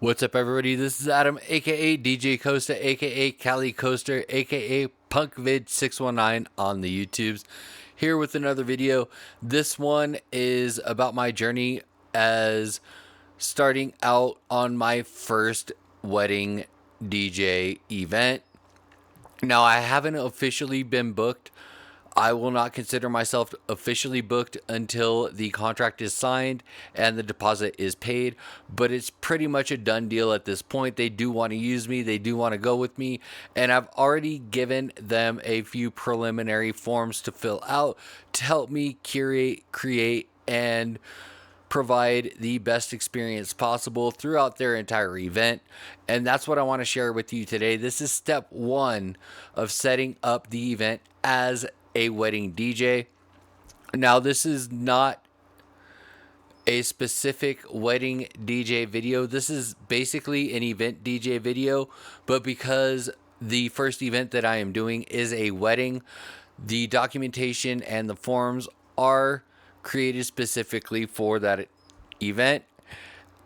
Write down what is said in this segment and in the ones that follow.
What's up, everybody? This is Adam, aka DJ Costa, aka Cali Coaster, aka PunkVid619 on the YouTubes, here with another video. This one is about my journey as starting out on my first wedding DJ event. Now, I haven't officially been booked. I will not consider myself officially booked until the contract is signed and the deposit is paid, but it's pretty much a done deal at this point. They do want to use me, they do want to go with me, and I've already given them a few preliminary forms to fill out to help me curate, create, and provide the best experience possible throughout their entire event. And that's what I want to share with you today. This is step one of setting up the event as a wedding DJ. Now, this is not a specific wedding DJ video. This is basically an event DJ video, but because the first event that I am doing is a wedding, the documentation and the forms are created specifically for that event.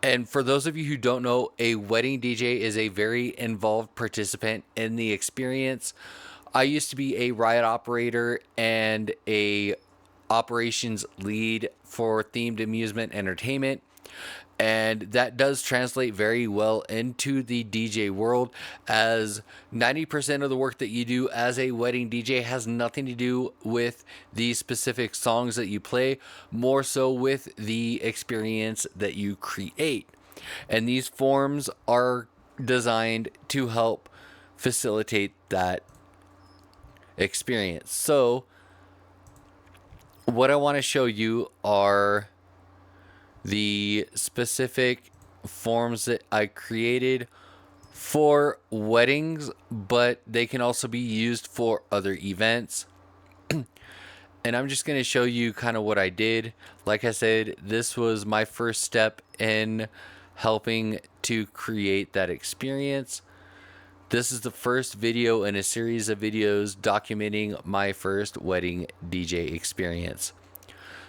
And for those of you who don't know, a wedding DJ is a very involved participant in the experience. I used to be a ride operator and a operations lead for themed amusement entertainment, and that does translate very well into the DJ world, as 90% of the work that you do as a wedding DJ has nothing to do with the specific songs that you play, more so with the experience that you create. And these forms are designed to help facilitate that experience. So what I want to show you are the specific forms that I created for weddings, but they can also be used for other events. And I'm just going to show you kind of what I did. Like I said, this was my first step in helping to create that experience. This is the first video in a series of videos documenting my first wedding DJ experience.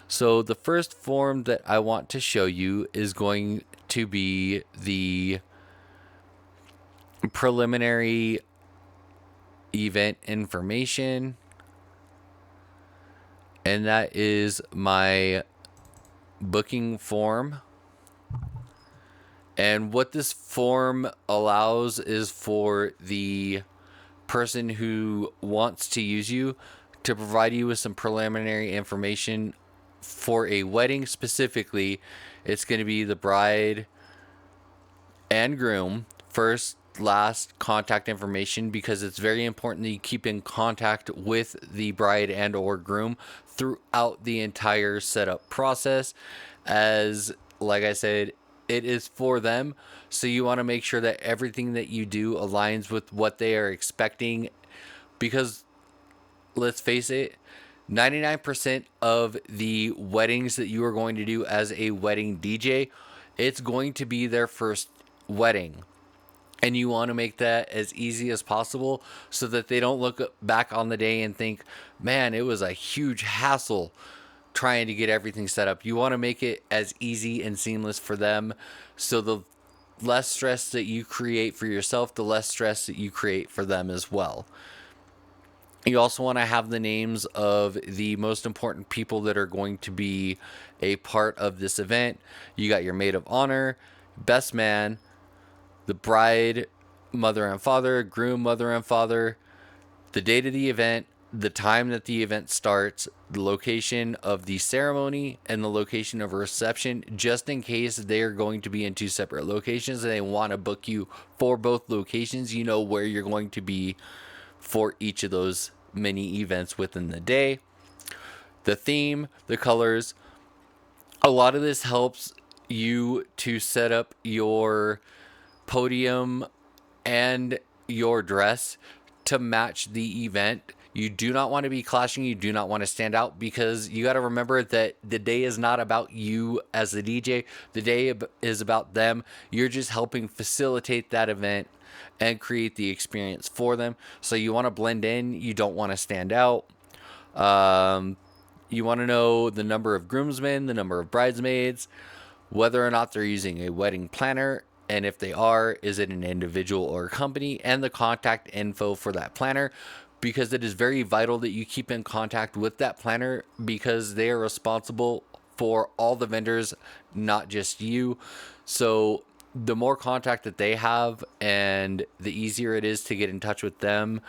So the first form that I want to show you is going to be the preliminary event information. And that is my booking form. And what this form allows is for the person who wants to use you to provide you with some preliminary information for a wedding. Specifically, it's going to be the bride and groom, first, last contact information, because it's very important that you keep in contact with the bride and or groom throughout the entire setup process, as like I said, it is for them. So you want to make sure that everything that you do aligns with what they are expecting, because let's face it, 99% of the weddings that you are going to do as a wedding DJ, it's going to be their first wedding. And you want to make that as easy as possible so that they don't look back on the day and think, man, it was a huge hassle trying to get everything set up. You want to make it as easy and seamless for them, so the less stress that you create for yourself, the less stress that you create for them as well. You also want to have the names of the most important people that are going to be a part of this event. You got your maid of honor, best man, the bride, mother and father, groom, mother and father, the date of the event, the time that the event starts, the location of the ceremony, and the location of a reception, just in case they are going to be in two separate locations and they want to book you for both locations. You know where you're going to be for each of those mini events within the day. The theme, the colors, a lot of this helps you to set up your podium and your dress to match the event. You do not want to be clashing. You do not want to stand out, because you got to remember that the day is not about you as the DJ. The day is about them. You're just helping facilitate that event and create the experience for them. So you want to blend in. You don't want to stand out. You want to know the number of groomsmen, the number of bridesmaids, whether or not they're using a wedding planner And if they are, is it an individual or a company? And the contact info for that planner, because it is very vital that you keep in contact with that planner, because they are responsible for all the vendors, not just you. So the more contact that they have and the easier it is to get in touch with them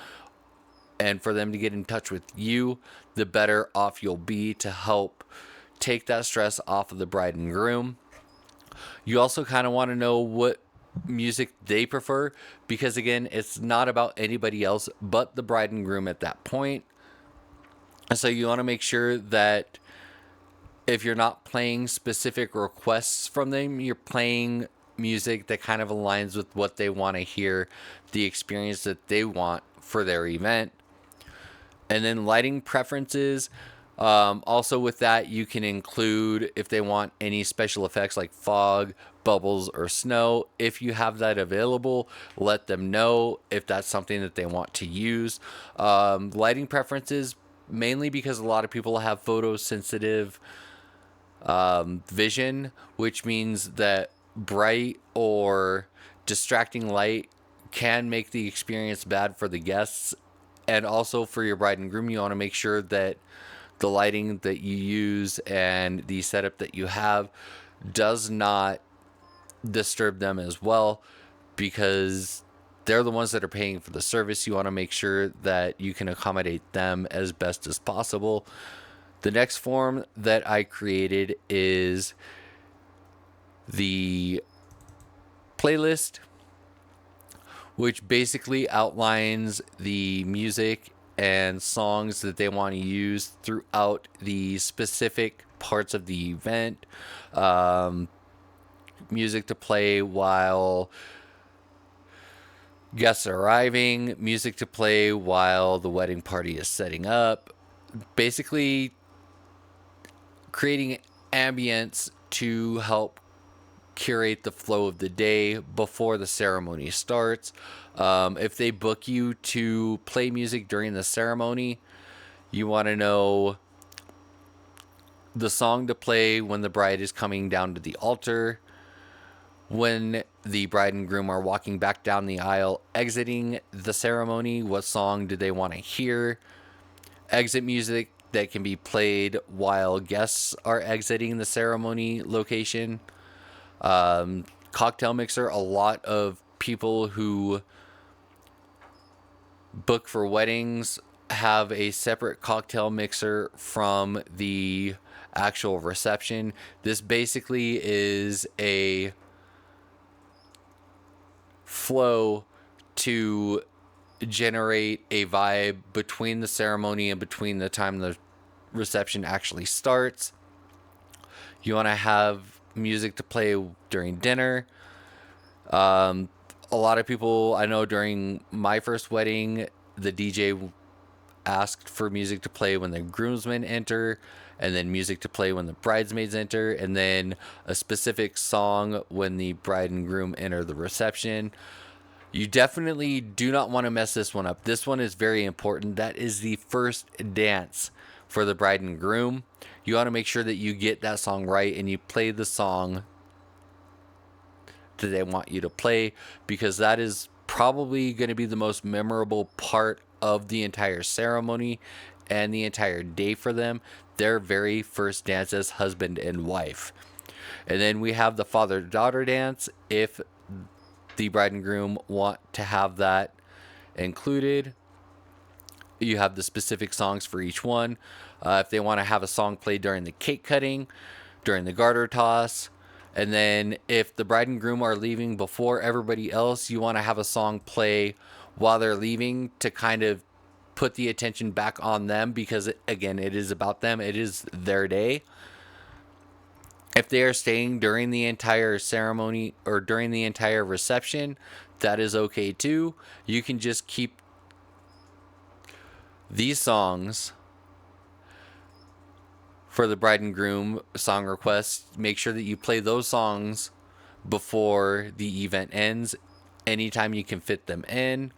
and for them to get in touch with you, the better off you'll be to help take that stress off of the bride and groom. You also kind of want to know what music they prefer, because again, it's not about anybody else but the bride and groom at that point. So you want to make sure that if you're not playing specific requests from them, you're playing music that kind of aligns with what they want to hear, the experience that they want for their event. And then lighting preferences. Also with that, you can include if they want any special effects like fog, bubbles, or snow. If you have that available, let them know if that's something that they want to use. Lighting preferences, mainly because a lot of people have photosensitive vision, which means that bright or distracting light can make the experience bad for the guests. And also for your bride and groom, you want to make sure that the lighting that you use and the setup that you have does not disturb them as well, because they're the ones that are paying for the service. You want to make sure that you can accommodate them as best as possible. The next form that I created is the playlist, which basically outlines the music and songs that they want to use throughout the specific parts of the event. Music to play while guests are arriving, music to play while the wedding party is setting up. Basically, creating ambience to help curate the flow of the day before the ceremony starts. If they book you to play music during the ceremony, you want to know the song to play when the bride is coming down to the altar, when the bride and groom are walking back down the aisle, exiting the ceremony, what song do they want to hear? Exit music that can be played while guests are exiting the ceremony location. Cocktail mixer. A lot of people who book for weddings have a separate cocktail mixer from the actual reception. This basically is a flow to generate a vibe between the ceremony and between the time the reception actually starts. You want to have music to play during dinner. A lot of people, I know during my first wedding, the DJ asked for music to play when the groomsmen enter, and then music to play when the bridesmaids enter, and then a specific song when the bride and groom enter the reception. You definitely do not want to mess this one up. This one is very important. That is the first dance for the bride and groom. You want to make sure that you get that song right and you play the song that they want you to play, because that is probably going to be the most memorable part of the entire ceremony and the entire day for them. Their very first dance as husband and wife. And then we have the father-daughter dance, if the bride and groom want to have that included. You have the specific songs for each one. If they want to have a song played during the cake cutting, during the garter toss, and then if the bride and groom are leaving before everybody else, you want to have a song play while they're leaving to kind of put the attention back on them, because again, it is about them. It is their day. If they are staying during the entire ceremony or during the entire reception, that is okay too. You can just keep these songs for the bride and groom song requests. Make sure that you play those songs before the event ends, anytime you can fit them in.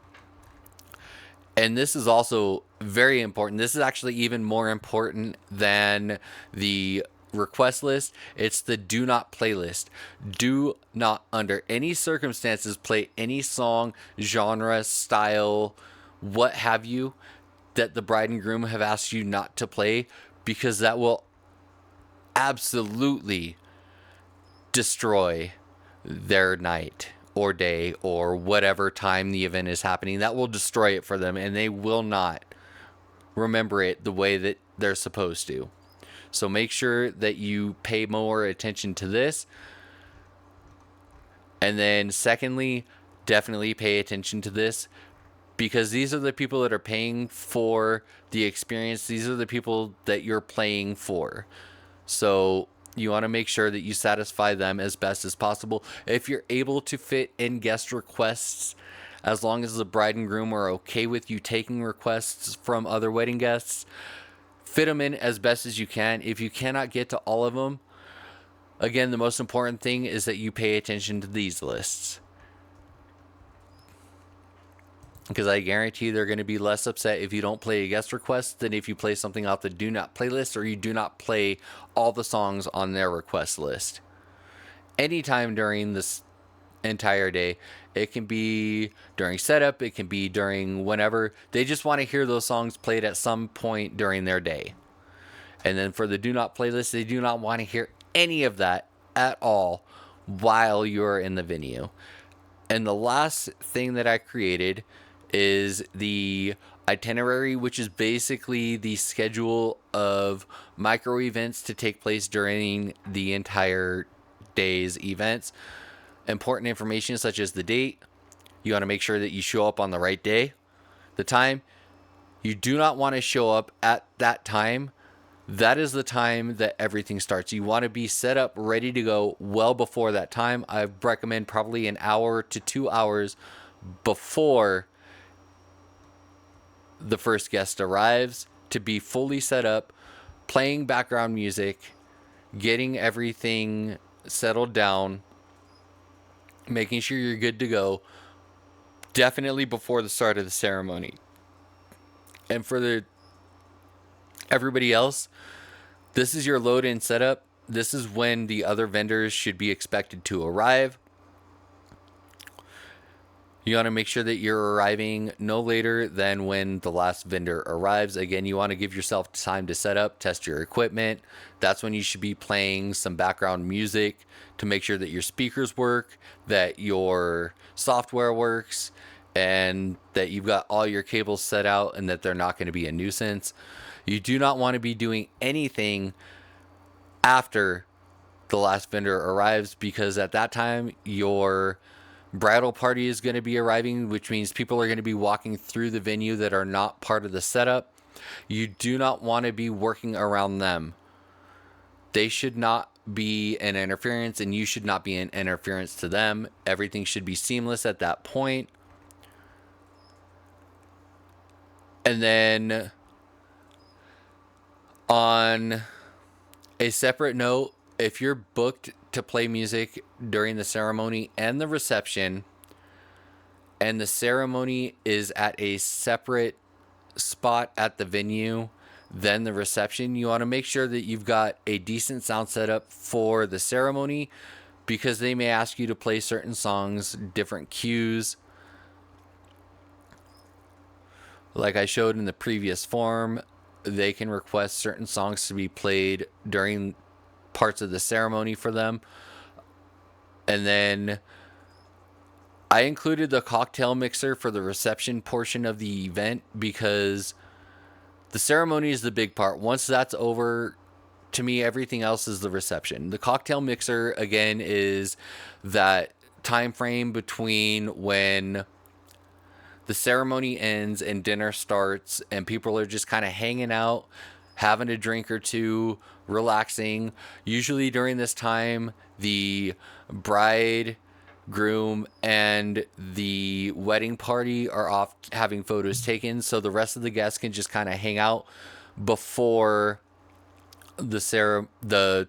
And this is also very important. This is actually even more important than the request list. It's the do not playlist. Do not, under any circumstances, play any song, genre, style, what have you, that the bride and groom have asked you not to play, because that will absolutely destroy their night or day or whatever time the event is happening. That will destroy it for them, and they will not remember it the way that they're supposed to. So make sure that you pay more attention to this. And then secondly, definitely pay attention to this, because these are the people that are paying for the experience. These are the people that you're playing for. So you want to make sure that you satisfy them as best as possible. If you're able to fit in guest requests, as long as the bride and groom are okay with you taking requests from other wedding guests, fit them in as best as you can. If you cannot get to all of them, again, the most important thing is that you pay attention to these lists, because I guarantee they're going to be less upset if you don't play a guest request than if you play something off the do not playlist, or you do not play all the songs on their request list. Anytime during this entire day. It can be during setup, it can be during whenever. They just want to hear those songs played at some point during their day. And then for the do not playlist, they do not want to hear any of that at all while you're in the venue. And the last thing that I created is the itinerary, which is basically the schedule of micro events to take place during the entire day's events. Important information such as the date. You want to make sure that you show up on the right day. The time. You do not want to show up at that time. That is the time that everything starts. You want to be set up, ready to go well before that time. I recommend probably an hour to 2 hours before the first guest arrives, to be fully set up, playing background music, getting everything settled down, making sure you're good to go, definitely before the start of the ceremony. And for everybody else, this is your load-in setup. This is when the other vendors should be expected to arrive. You want to make sure that you're arriving no later than when the last vendor arrives. Again, you want to give yourself time to set up, test your equipment. That's when you should be playing some background music to make sure that your speakers work, that your software works, and that you've got all your cables set out and that they're not going to be a nuisance. You do not want to be doing anything after the last vendor arrives, because at that time your bridal party is going to be arriving, which means people are going to be walking through the venue that are not part of the setup. You do not want to be working around them. They should not be an interference, and you should not be an interference to them. Everything should be seamless at that point. And then on a separate note, if you're booked to play music during the ceremony and the reception, and the ceremony is at a separate spot at the venue than the reception, you want to make sure that you've got a decent sound setup for the ceremony, because they may ask you to play certain songs, different cues. Like I showed in the previous form, they can request certain songs to be played during parts of the ceremony for them. And then I included the cocktail mixer for the reception portion of the event, because the ceremony is the big part. Once that's over, to me, everything else is the reception. The cocktail mixer, again, is that time frame between when the ceremony ends and dinner starts, and people are just kind of hanging out, having a drink or two, relaxing. Usually during this time, the bride, groom, and the wedding party are off having photos taken, so the rest of the guests can just kind of hang out before the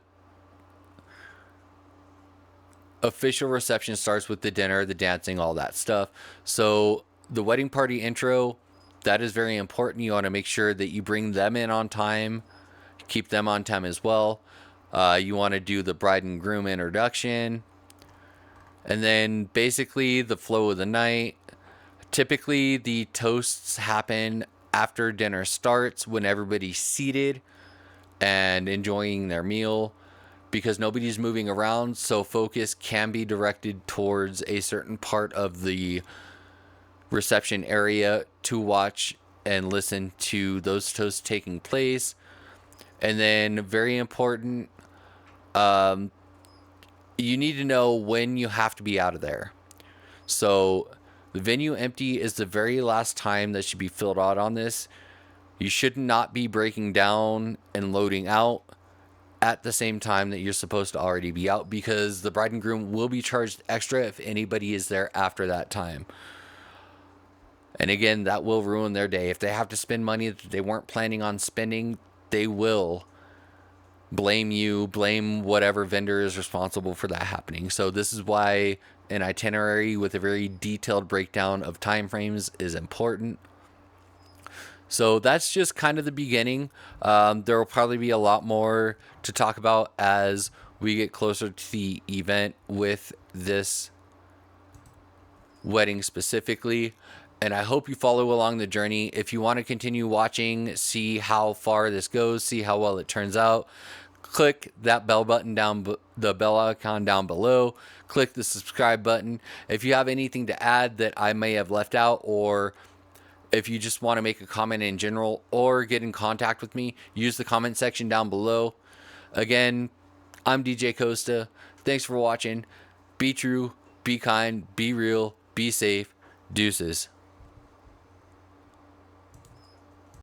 official reception starts with the dinner, the dancing, all that stuff. So the wedding party intro, that is very important. You want to make sure that you bring them in on time, keep them on time as well. You want to do the bride and groom introduction, and then basically the flow of the night. Typically, the toasts happen after dinner starts when everybody's seated and enjoying their meal, because nobody's moving around, so focus can be directed towards a certain part of the reception area to watch and listen to those toasts taking place. And then, very important, you need to know when you have to be out of there. So the venue empty is the very last time that should be filled out on this. You should not be breaking down and loading out at the same time that you're supposed to already be out, because the bride and groom will be charged extra if anybody is there after that time. And again, that will ruin their day. If they have to spend money that they weren't planning on spending, they will blame you, blame whatever vendor is responsible for that happening. So this is why an itinerary with a very detailed breakdown of time frames is important. So that's just kind of the beginning. There will probably be a lot more to talk about as we get closer to the event with this wedding specifically. And I hope you follow along the journey. If you want to continue watching, see how far this goes, see how well it turns out, click that bell button the bell icon down below. Click the subscribe button. If you have anything to add that I may have left out, or if you just want to make a comment in general or get in contact with me, use the comment section down below. Again, I'm DJ Costa. Thanks for watching. Be true, be kind, be real, be safe. Deuces.